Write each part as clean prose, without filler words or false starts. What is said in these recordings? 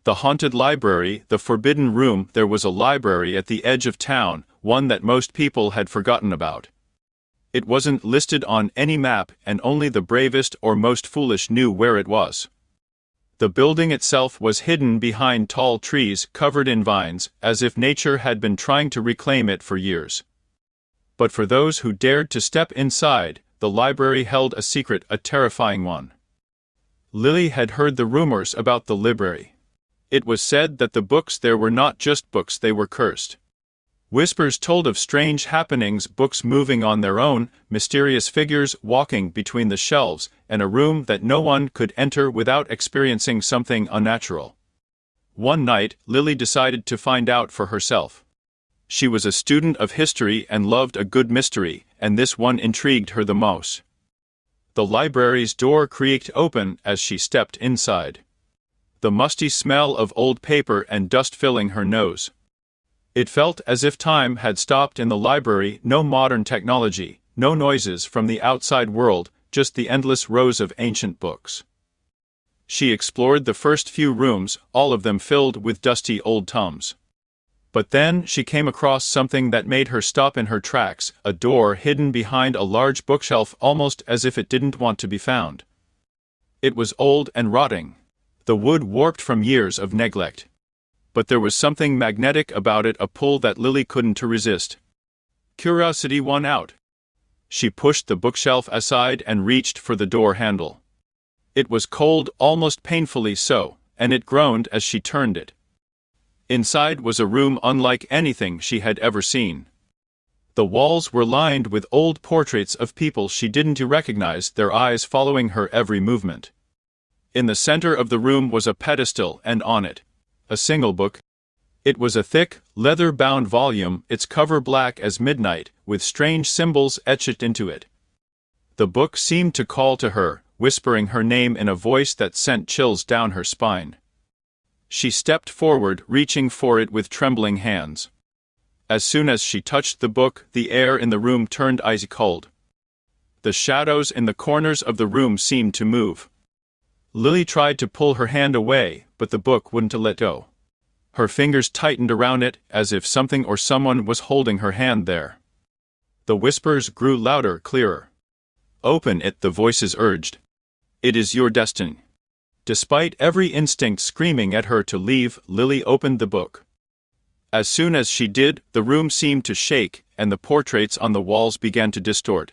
The haunted library, the forbidden room. There was a library at the edge of town, one that most people had forgotten about. It wasn't listed on any map, and only the bravest or most foolish knew where it was. The building itself was hidden behind tall trees covered in vines, as if nature had been trying to reclaim it for years. But for those who dared to step inside, the library held a secret, a terrifying one. Lily had heard the rumors about the library. It was said that the books there were not just books, they were cursed. Whispers told of strange happenings, books moving on their own, mysterious figures walking between the shelves, and a room that no one could enter without experiencing something unnatural. One night, Lily decided to find out for herself. She was a student of history and loved a good mystery, and this one intrigued her the most. The library's door creaked open as she stepped inside. The musty smell of old paper and dust filling her nose. It felt as if time had stopped in the library, no modern technology, no noises from the outside world, just the endless rows of ancient books. She explored the first few rooms, all of them filled with dusty old tomes. But then she came across something that made her stop in her tracks, a door hidden behind a large bookshelf, almost as if it didn't want to be found. It was old and rotting, the wood warped from years of neglect. But there was something magnetic about it, a pull that Lily couldn't resist. Curiosity won out. She pushed the bookshelf aside and reached for the door handle. It was cold, almost painfully so, and it groaned as she turned it. Inside was a room unlike anything she had ever seen. The walls were lined with old portraits of people she didn't recognize, their eyes following her every movement. In the center of the room was a pedestal, and on it, a single book. It was a thick, leather-bound volume, its cover black as midnight, with strange symbols etched into it. The book seemed to call to her, whispering her name in a voice that sent chills down her spine. She stepped forward, reaching for it with trembling hands. As soon as she touched the book, the air in the room turned icy cold. The shadows in the corners of the room seemed to move. Lily tried to pull her hand away, but the book wouldn't let go. Her fingers tightened around it, as if something or someone was holding her hand there. The whispers grew louder, clearer. "Open it," the voices urged. "It is your destiny." Despite every instinct screaming at her to leave, Lily opened the book. As soon as she did, the room seemed to shake, and the portraits on the walls began to distort.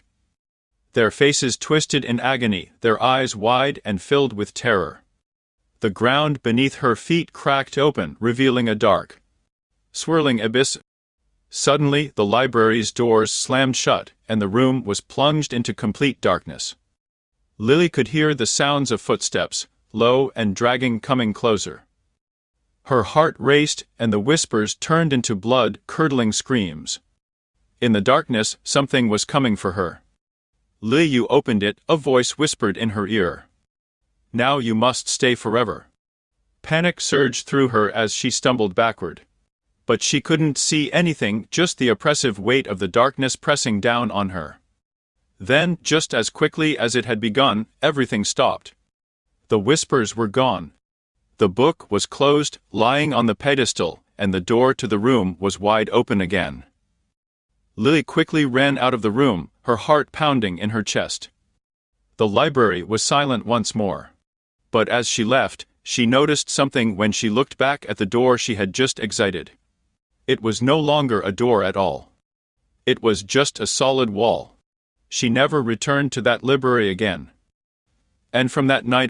Their faces twisted in agony, their eyes wide and filled with terror. The ground beneath her feet cracked open, revealing a dark, swirling abyss. Suddenly, the library's doors slammed shut, and the room was plunged into complete darkness. Lily could hear the sounds of footsteps, low and dragging, coming closer. Her heart raced, and the whispers turned into blood-curdling screams. In the darkness, something was coming for her. "Lily, you opened it," a voice whispered in her ear. "Now you must stay forever." Panic surged through her as she stumbled backward. But she couldn't see anything, just the oppressive weight of the darkness pressing down on her. Then, just as quickly as it had begun, everything stopped. The whispers were gone. The book was closed, lying on the pedestal, and the door to the room was wide open again. Lily quickly ran out of the room, her heart pounding in her chest. The library was silent once more. But as she left, she noticed something when she looked back at the door she had just exited. It was no longer a door at all. It was just a solid wall. She never returned to that library again. And from that night